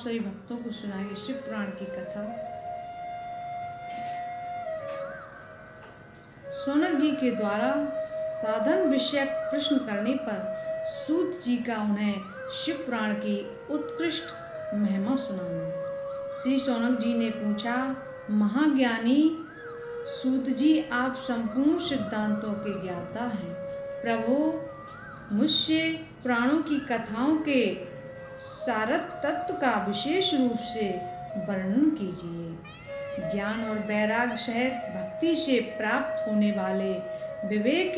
सभी भक्तों को सुनाएंगे शिव पुराण की कथा। शौनक जी के द्वारा साधन विषयक प्रश्न करने पर सूत जी का उन्हें शिव पुराण की उत्कृष्ट महिमा सुनाना। श्री शौनक जी ने पूछा, महाज्ञानी सूत जी, आप संपूर्ण सिद्धांतों के ज्ञाता हैं। प्रभु, मुझसे पुराणों की कथाओं के सारत तत्व का विशेष रूप से वर्णन कीजिए। ज्ञान और वैराग्य सहित भक्ति से प्राप्त होने वाले विवेक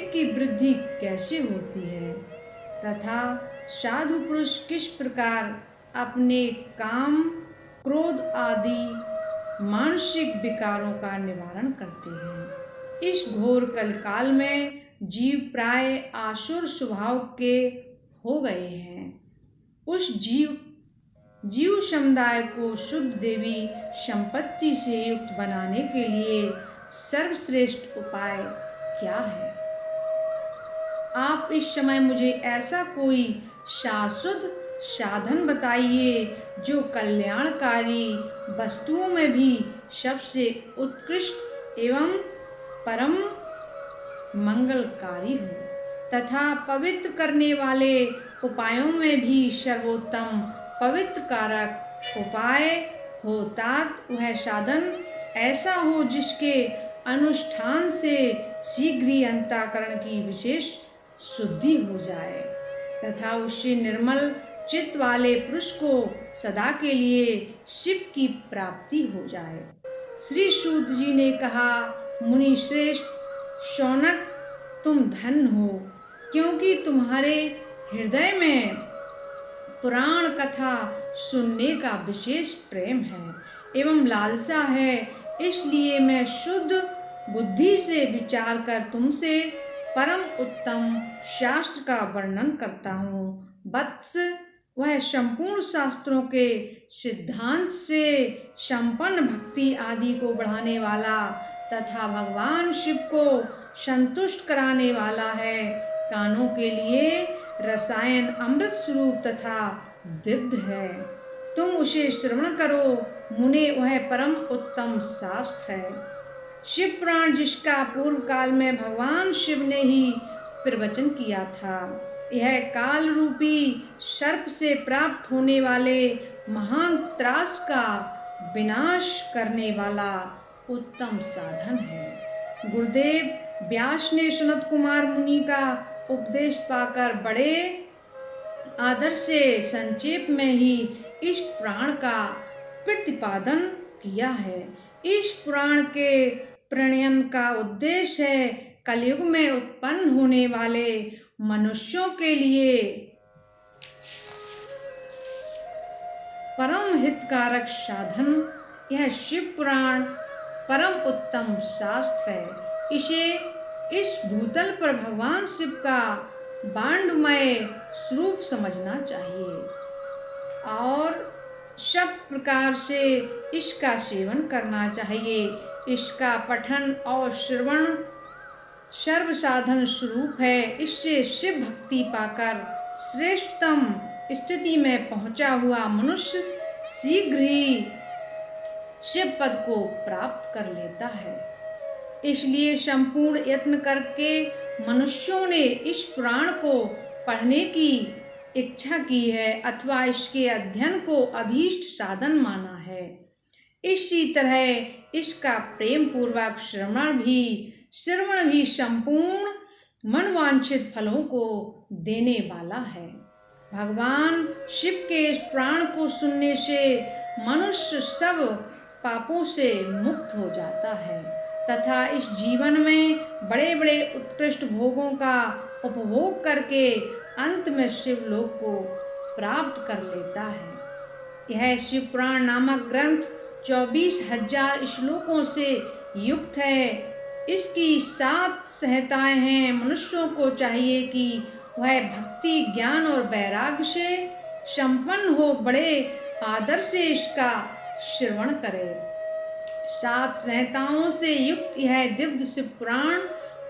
की वृद्धि कैसे होती है तथा साधु पुरुष किस प्रकार अपने काम, क्रोध आदि मानसिक विकारों का निवारण करते हैं। इस घोर कलकाल में जीव प्राय आसुर स्वभाव के हो गए हैं। उस जीव समुदाय को शुद्ध देवी संपत्ति से युक्त बनाने के लिए सर्वश्रेष्ठ उपाय क्या है? आप इस समय मुझे ऐसा कोई शाश्वत साधन बताइए जो कल्याणकारी वस्तुओं में भी सबसे उत्कृष्ट एवं परम मंगलकारी हो तथा पवित्र करने वाले उपायों में भी सर्वोत्तम पवित्र कारक उपाय हो। तात वह साधन ऐसा हो जिसके अनुष्ठान से शीघ्र ही अंतःकरण की विशेष शुद्धि हो जाए तथा उससे निर्मल चित्त वाले पुरुष को सदा के लिए शिव की प्राप्ति हो जाए। श्री सूत जी ने कहा, मुनि श्रेष्ठ शौनक, तुम धन्य हो, क्योंकि तुम्हारे हृदय में पुराण कथा सुनने का विशेष प्रेम है एवं लालसा है। इसलिए मैं शुद्ध बुद्धि से विचार कर तुमसे परम उत्तम शास्त्र का वर्णन करता हूँ। वत्स, वह संपूर्ण शास्त्रों के सिद्धांत से संपन्न भक्ति आदि को बढ़ाने वाला तथा भगवान शिव को संतुष्ट कराने वाला है। कानों के लिए रसायन अमृत स्वरूप तथा दिव्य है। तुम उसे श्रवण करो मुने, वह परम उत्तम शास्त्र है। शिव पुराण, जिसका पूर्व काल में भगवान शिव ने ही प्रवचन किया था, यह काल रूपी सर्प से प्राप्त होने वाले महान त्रास का विनाश करने वाला उत्तम साधन है। गुरुदेव व्यास ने सनत कुमार मुनि का उपदेश पाकर बड़े आदर से संक्षेप में ही इस पुराण का प्रतिपादन किया है। इस पुराण के प्रणयन का उद्देश्य है कलयुग में उत्पन्न होने वाले मनुष्यों के लिए परम हितकारक साधन। यह शिव पुराण परम उत्तम शास्त्र है। इसे इस भूतल पर भगवान शिव का बांडमय स्वरूप समझना चाहिए और सब प्रकार से इसका सेवन करना चाहिए। इसका पठन और श्रवण सर्व साधन स्वरूप है। इससे शिव भक्ति पाकर श्रेष्ठतम स्थिति में पहुंचा हुआ मनुष्य शीघ्र ही शिव पद को प्राप्त कर लेता है। इसलिए संपूर्ण यत्न करके मनुष्यों ने इस पुराण को पढ़ने की इच्छा की है अथवा इसके अध्ययन को अभीष्ट साधन माना है। इसी तरह इसका प्रेम पूर्वक श्रवण भी संपूर्ण मनवांछित फलों को देने वाला है। भगवान शिव के इस पुराण को सुनने से मनुष्य सब पापों से मुक्त हो जाता है तथा इस जीवन में बड़े बड़े उत्कृष्ट भोगों का उपभोग करके अंत में शिवलोक को प्राप्त कर लेता है। यह शिव पुराण नामक ग्रंथ 24,000 श्लोकों से युक्त है। इसकी 7 संहिताएं हैं। मनुष्यों को चाहिए कि वह भक्ति, ज्ञान और वैराग्य से संपन्न हो बड़े आदर से इसका श्रवण करे। 7 संहिताओं से युक्त यह दिव्य शिव पुराण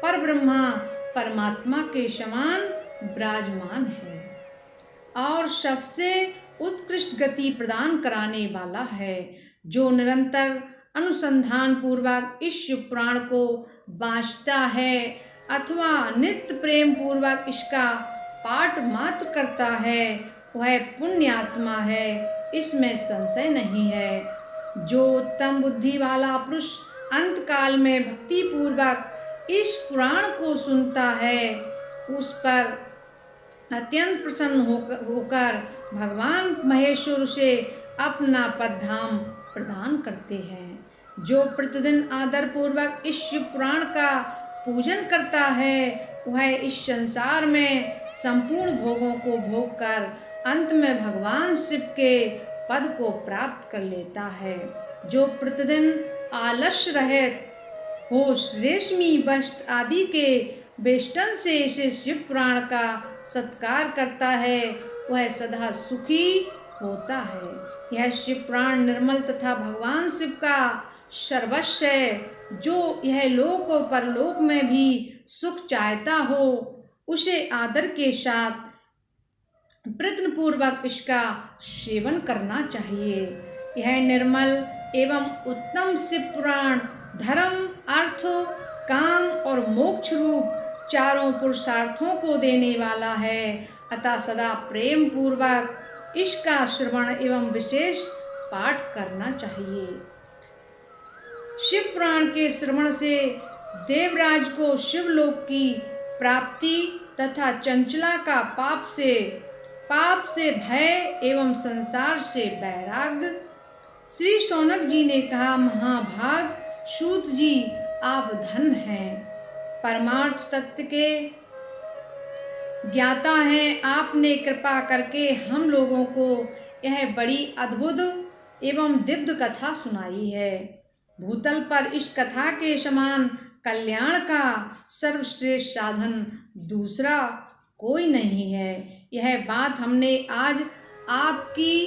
पर ब्रह्मा परमात्मा के समान विराजमान है और सबसे उत्कृष्ट गति प्रदान कराने वाला है, जो निरंतर अनुसंधान पूर्वक इस शिव पुराण को बाँचता है अथवा नित्य प्रेम पूर्वक इसका पाठ मात्र करता है, वह पुण्यात्मा है, इसमें संशय नहीं है। जो उत्तम बुद्धि वाला पुरुष अंत काल में भक्ति पूर्वक इस पुराण को सुनता है, उस पर अत्यंत प्रसन्न होकर भगवान महेश्वर से अपना पदधाम प्रदान करते हैं। जो प्रतिदिन आदर पूर्वक इस शिव पुराण का पूजन करता है, वह इस संसार में संपूर्ण भोगों को भोग कर अंत में भगवान शिव के पद को प्राप्त कर लेता है। जो प्रतिदिन आलस्य रहित हो रेशमी वस्त्र आदि के वेष्टन से इसे शिव पुराण का सत्कार करता है, वह सदा सुखी होता है। यह शिव पुराण निर्मल तथा भगवान शिव का सर्वस्व है। जो यह लोक और परलोक में भी सुख चाहता हो, उसे आदर के साथ प्रयत्न पूर्वक इसका सेवन करना चाहिए। यह निर्मल एवं उत्तम शिव पुराण धर्म, अर्थ, काम और मोक्ष रूप चारों पुरुषार्थों को देने वाला है, अतः सदा प्रेम पूर्वक इसका श्रवण एवं विशेष पाठ करना चाहिए। शिव पुराण के श्रवण से देवराज को शिवलोक की प्राप्ति तथा चंचला का पाप से भय एवं संसार से वैराग्य। श्री शौनक जी ने कहा, महाभाग सूत जी, आप धन हैं, परमार्थ तत्व के ज्ञाता हैं। आपने कृपा करके हम लोगों को यह बड़ी अद्भुत एवं दिव्य कथा सुनाई है। भूतल पर इस कथा के समान कल्याण का सर्वश्रेष्ठ साधन दूसरा कोई नहीं है। यह बात हमने आज आपकी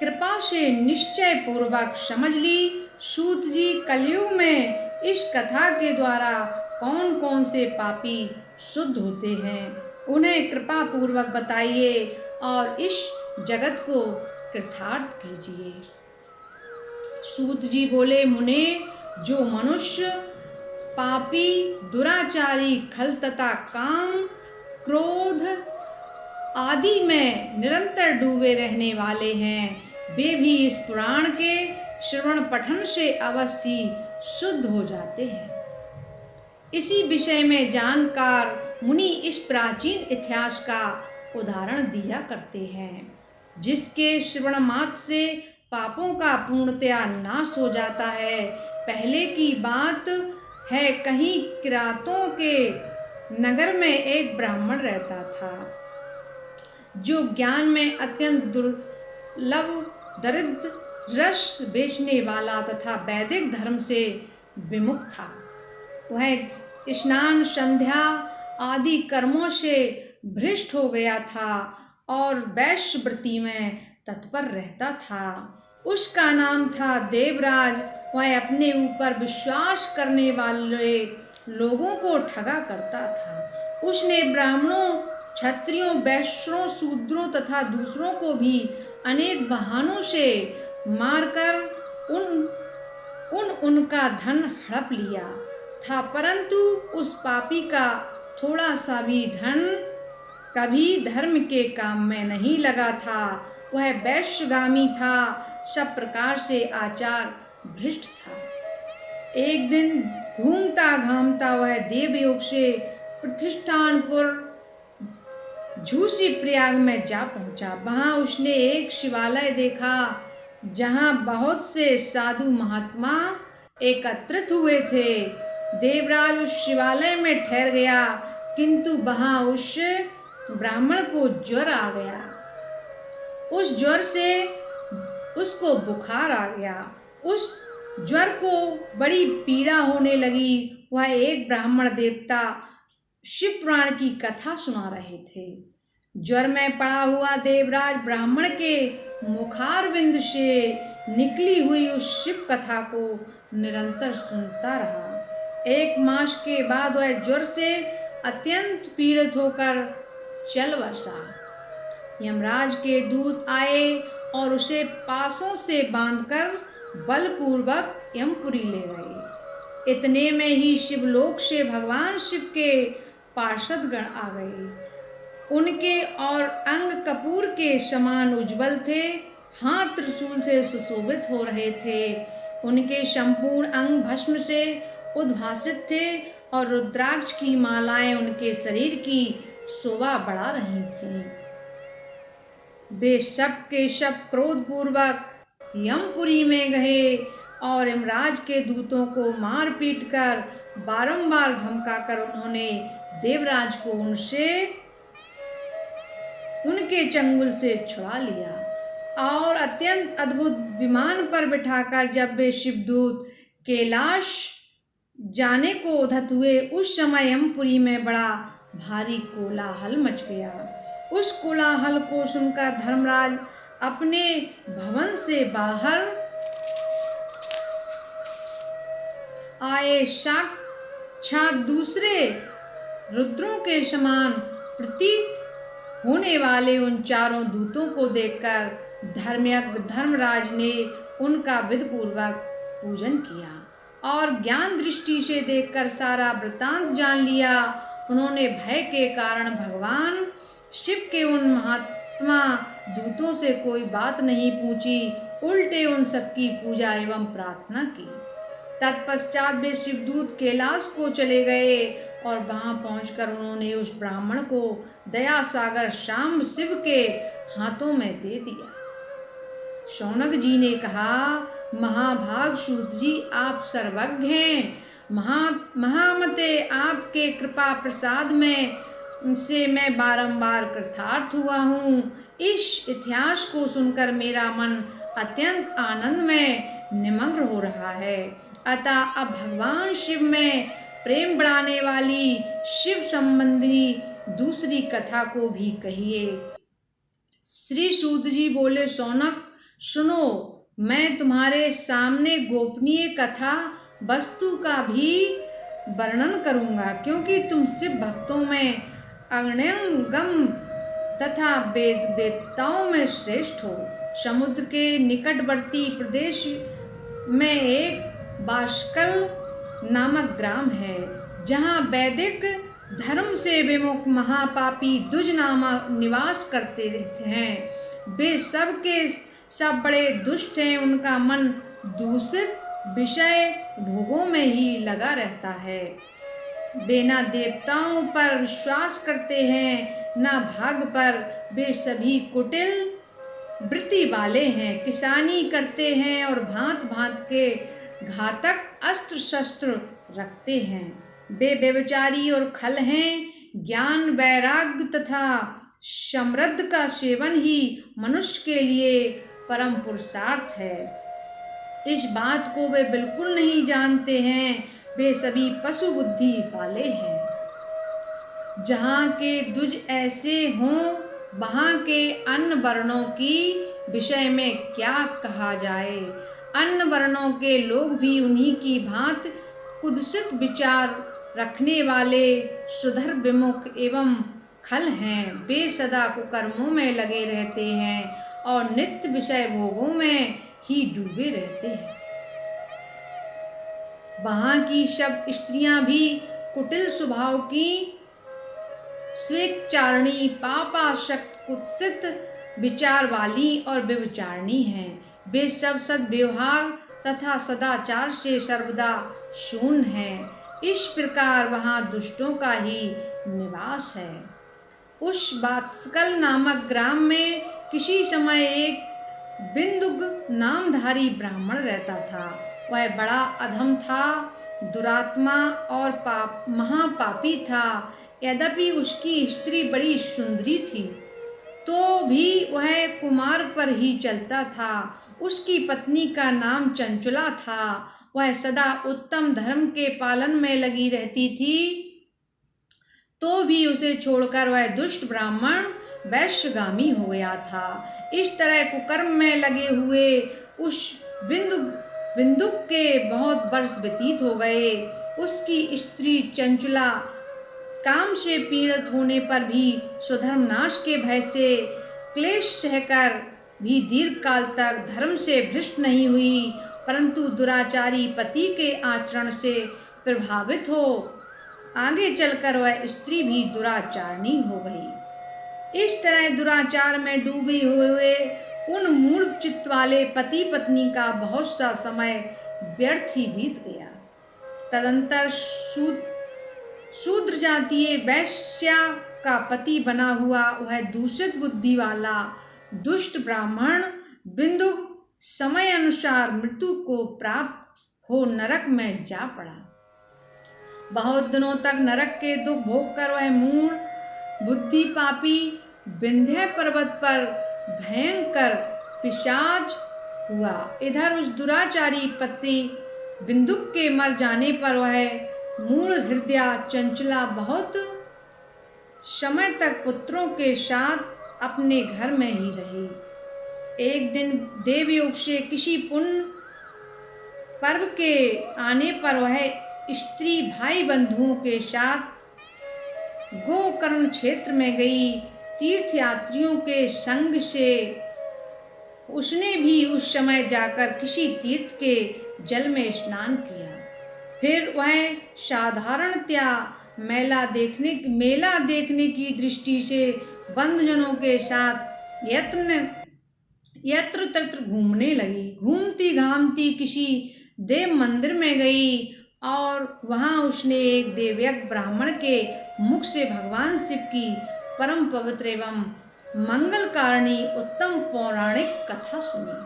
कृपा से निश्चय पूर्वक समझ ली। सूत जी, कलयुग में इस कथा के द्वारा कौन कौन से पापी शुद्ध होते हैं, उन्हें कृपा पूर्वक बताइए और इस जगत को कृतार्थ कीजिए। सूत जी बोले, मुने, जो मनुष्य पापी, दुराचारी, खल तथा काम, क्रोध आदि में निरंतर डूबे रहने वाले हैं, वे भी इस पुराण के श्रवण पठन से अवश्य शुद्ध हो जाते हैं। इसी विषय में जानकार मुनि इस प्राचीन इतिहास का उदाहरण दिया करते हैं, जिसके श्रवण मात्र से पापों का पूर्णतया नाश हो जाता है। पहले की बात है, कहीं किरातों के नगर में एक ब्राह्मण रहता था, जो ज्ञान में अत्यंत दुर्लभ, दरिद्र, रस बेचने वाला तथा वैदिक धर्म से विमुख था। वह स्नान, संध्या आदि कर्मों से भ्रष्ट हो गया था और वैश्यवृत्ति में तत्पर रहता था। उसका नाम था देवराज। वह अपने ऊपर विश्वास करने वाले लोगों को ठगा करता था। उसने ब्राह्मणों, क्षत्रियों, वैश्यों, शूद्रों तथा दूसरों को भी अनेक बहानों से मारकर उनका धन हड़प लिया था, परंतु उस पापी का थोड़ा सा भी धन कभी धर्म के काम में नहीं लगा था। वह वैश्यगामी था, सब प्रकार से आचार भ्रष्ट था। एक दिन घूमता घामता वह देवयोग से प्रतिष्ठानपुर झूसी प्रयाग में जा पहुंचा। वहां उसने एक शिवालय देखा, जहां बहुत से साधु महात्मा एकत्रित हुए थे। देवराज उस शिवालय में ठहर गया, किंतु वहां उस ब्राह्मण को ज्वर आ गया। उस ज्वर से उसको बुखार आ गया। उस ज्वर को बड़ी पीड़ा होने लगी। वह एक ब्राह्मण देवता शिव पुराण की कथा सुना रहे थे। ज्वर में पड़ा हुआ देवराज ब्राह्मण के मुखारविंद से निकली हुई उस शिव कथा को निरंतर सुनता रहा। 1 मास के बाद वह ज्वर से अत्यंत पीड़ित होकर चल बसा। यमराज के दूत आए और उसे पासों से बांधकर बलपूर्वक यमपुरी ले गए। इतने में ही शिवलोक से भगवान शिव के पार्षदगण आ गए। उनके और अंग कपूर के समान उज्जवल थे, हाथ त्रिशूल से सुशोभित हो रहे थे। उनके संपूर्ण अंग भस्म से उद्भासित थे और रुद्राक्ष की मालाएं उनके शरीर की शोभा बढ़ा रही थीं। वे सब के सब क्रोधपूर्वक यमपुरी में गए और यमराज के दूतों को मार पीट कर बारंबार धमकाकर उन्होंने देवराज को उनके चंगुल से छुड़ा लिया और अत्यंत अद्भुत विमान पर बिठाकर जब वे शिवदूत कैलाश जाने को उद्धत हुए, उस समय यमपुरी में बड़ा भारी कोलाहल मच गया। उस कोलाहल को सुनकर धर्मराज अपने भवन से बाहर आए। साक्षात दूसरे रुद्रों के समान प्रतीत होने वाले उन चारों दूतों को देखकर धर्मज्ञ धर्मराज ने उनका विधिपूर्वक पूजन किया और ज्ञान दृष्टि से देखकर सारा वृत्तांत जान लिया। उन्होंने भय के कारण भगवान शिव के उन महात्मा दूतों से कोई बात नहीं पूछी, उल्टे उन सबकी पूजा एवं प्रार्थना की। तत्पश्चात वे शिवदूत कैलाश को चले गए और वहां पहुंचकर उन्होंने उस ब्राह्मण को दया सागर शाम्ब शिव के हाथों में दे दिया। शौनक जी ने कहा, महाभाग सूत जी, आप सर्वज्ञ हैं। महामते आपके कृपा प्रसाद में से मैं बारंबार कृतार्थ हुआ हूँ। इस इतिहास को सुनकर मेरा मन अत्यंत आनंद में निमग्न हो रहा है। अतः अब भगवान शिव में प्रेम बढ़ाने वाली शिव संबंधी दूसरी कथा को भी कहिए। श्री सूत जी बोले, शौनक सुनो, मैं तुम्हारे सामने गोपनीय कथा वस्तु का भी वर्णन करूँगा, क्योंकि तुम शिव भक्तों में अग्न्यगम तथा वेदताओं में श्रेष्ठ हो। समुद्र के निकटवर्ती प्रदेश में एक बाष्कल नामक ग्राम है, जहाँ वैदिक धर्म से विमुख महापापी दुज नामक निवास करते हैं। वे सबके सब बड़े दुष्ट हैं। उनका मन दूषित विषय भोगों में ही लगा रहता है। वे ना देवताओं पर विश्वास करते हैं, ना भाग पर। वे सभी कुटिल वृत्ति वाले हैं, किसानी करते हैं और भांत भांत के घातक अस्त्र शस्त्र रखते हैं। वे व्यभिचारी और खल हैं। ज्ञान, वैराग्य तथा समृद्ध का सेवन ही मनुष्य के लिए परम पुरुषार्थ है। इस बात को वे बिल्कुल नहीं जानते हैं। वे सभी पशु बुद्धि वाले हैं। जहाँ के दुज ऐसे हों, वहाँ के अन्य वर्णों की विषय में क्या कहा जाए। अन्य वर्णों के लोग भी उन्हीं की भांति कुत्सित विचार रखने वाले सुधर विमुख एवं खल हैं। वे सदा कुकर्मों में लगे रहते हैं और नित्य विषय भोगों में ही डूबे रहते हैं। वहाँ की सब स्त्रियां भी कुटिल स्वभाव की, स्वेच्छाचारिणी, पापासक्त, कुत्सित विचार वाली और व्यभिचारिणी हैं। वे सब सद्व्यवहार तथा सदाचार से सर्वदा शून्य हैं। इस प्रकार वहाँ दुष्टों का ही निवास है। उस बात्सकल नामक ग्राम में किसी समय एक बिंदुक नामधारी ब्राह्मण रहता था। वह बड़ा अधम था, दुरात्मा और महापापी था। यद्यपि उसकी स्त्री बड़ी सुंदरी थी, तो भी वह कुमार पर ही चलता था। उसकी पत्नी का नाम चंचला था। वह सदा उत्तम धर्म के पालन में लगी रहती थी, तो भी उसे छोड़कर वह दुष्ट ब्राह्मण वैश्यगामी हो गया था। इस तरह कुकर्म में लगे हुए उस बिंदुक के बहुत वर्ष व्यतीत हो गए। उसकी स्त्री चंचला काम से पीड़ित होने पर भी स्वधर्म नाश के भय से क्लेश सहकर भी दीर्घ काल तक धर्म से भ्रष्ट नहीं हुई, परंतु दुराचारी पति के आचरण से प्रभावित हो आगे चलकर वह स्त्री भी दुराचारणी हो गई। इस तरह दुराचार में डूबे हुए उन मूढ़ चित्त वाले पति पत्नी का बहुत सा समय व्यर्थ ही बीत गया। तदंतर शूद्र जातीय वैश्या का पति बना हुआ वह दूषित बुद्धि वाला दुष्ट ब्राह्मण बिंदु समय अनुसार मृत्यु को प्राप्त हो नरक में जा पड़ा। बहुत दिनों तक नरक के दुख भोग कर वह मूढ़ बुद्धि पापी विंध्य पर्वत पर भयंकर पिशाच हुआ। इधर उस दुराचारी पति बिंदुक के मर जाने पर वह मूढ़ हृदय चंचला बहुत समय तक पुत्रों के साथ अपने घर में ही रही। एक दिन देवयोग से किसी पुण्य पर्व के आने पर वह स्त्री भाई बंधुओं के साथ गोकर्ण क्षेत्र में गई। तीर्थ यात्रियों के संग से उसने भी उस समय जाकर किसी तीर्थ के जल में स्नान किया। फिर वह साधारणतया मेला देखने की दृष्टि से बंधुजनों के साथ यत्र तत्र घूमने लगी। घूमती घामती किसी देव मंदिर में गई और वहां उसने एक देवयज्ञ ब्राह्मण के मुख से भगवान शिव की परम पवित्र एवं मंगलकारिणी उत्तम पौराणिक कथा सुनी।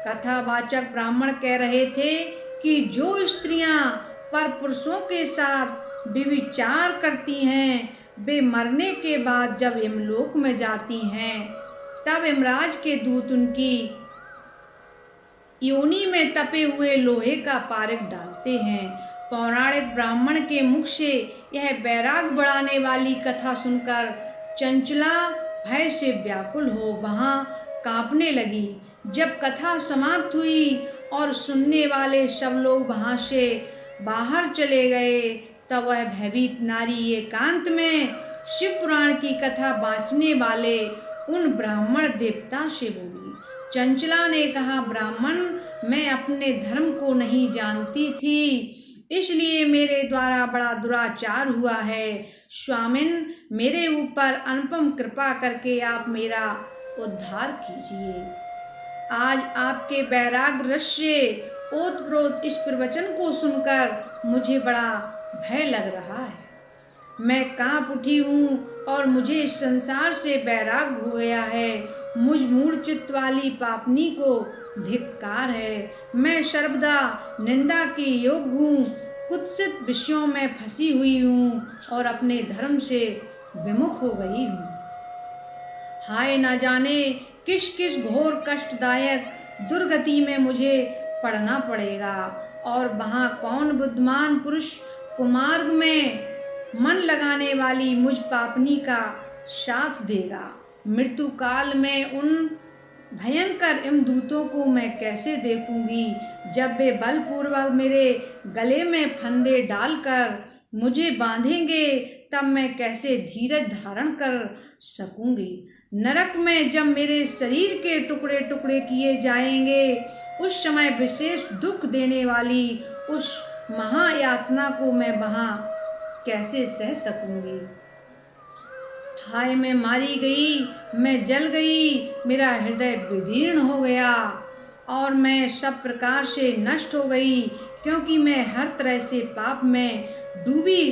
कथावाचक ब्राह्मण कह रहे थे कि जो स्त्रियां पर पुरुषों के साथ व्यभिचार करती हैं वे मरने के बाद जब यमलोक में जाती हैं तब यमराज के दूत उनकी योनि में तपे हुए लोहे का पारक डालते हैं। पौराणिक ब्राह्मण के मुख से यह वैराग बढ़ाने वाली कथा सुनकर चंचला भय से व्याकुल हो वहां कांपने लगी। जब कथा समाप्त हुई और सुनने वाले सब लोग वहां से बाहर चले गए तब वह भयभीत नारी एकांत में शिव पुराण की कथा बाँचने वाले उन ब्राह्मण देवता से बोली। चंचला ने कहा, ब्राह्मण, मैं अपने धर्म को नहीं जानती थी, इसलिए मेरे द्वारा बड़ा दुराचार हुआ है। स्वामिन, मेरे ऊपर अनुपम कृपा करके आप मेरा उद्धार कीजिए। आज आपके वैराग रस से ओतप्रोत इस प्रवचन को सुनकर मुझे बड़ा भय लग रहा है। मैं कांप उठी हूँ और मुझे इस संसार से वैराग हो गया है। मुझ मूढ़ चित्त वाली पापनी को धिक्कार है। मैं सर्वदा निंदा के योग्य हूँ, कुत्सित विषयों में फंसी हुई हूँ और अपने धर्म से विमुख हो गई हूँ। हाय, ना जाने किस किस घोर कष्टदायक दुर्गति में मुझे पड़ना पड़ेगा और वहाँ कौन बुद्धिमान पुरुष कुमार्ग में मन लगाने वाली मुझ पापनी का साथ देगा। मृत्यु काल में उन भयंकर यमदूतों को मैं कैसे देखूंगी जब वे बलपूर्वक मेरे गले में फंदे डालकर मुझे बांधेंगे, तब मैं कैसे धीरज धारण कर सकूंगी। नरक में जब मेरे शरीर के टुकड़े टुकड़े किए जाएंगे उस समय विशेष दुख देने वाली उस महायातना को मैं वहाँ कैसे सह सकूंगी। हाय, मैं मारी गई, मैं जल गई, मेरा हृदय विदीर्ण हो गया और मैं सब प्रकार से नष्ट हो गई, क्योंकि मैं हर तरह से पाप में डूबी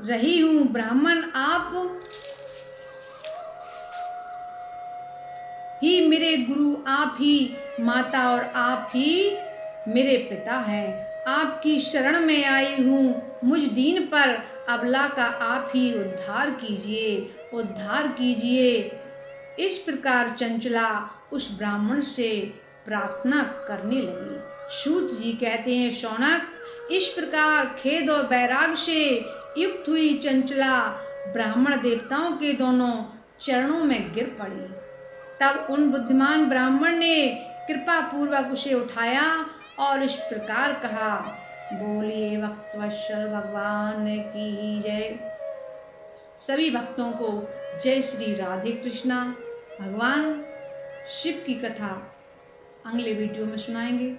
रही हूँ। ब्राह्मण, आप ही मेरे गुरु, आप ही माता और आप ही मेरे पिता हैं। आपकी शरण में आई हूँ, मुझ दीन पर अबला का आप ही उद्धार कीजिए, उद्धार कीजिए। इस प्रकार चंचला उस ब्राह्मण से प्रार्थना करने लगी। सूत जी कहते हैं, शौनक, इस प्रकार खेद और वैराग से युक्त हुई चंचला ब्राह्मण देवताओं के दोनों चरणों में गिर पड़ी। तब उन बुद्धिमान ब्राह्मण ने कृपा पूर्वक उसे उठाया और इस प्रकार कहा, बोलिए भक्तवत्सल भगवान की जय। सभी भक्तों को जय श्री राधे कृष्णा। भगवान शिव की कथा अगले वीडियो में सुनाएंगे।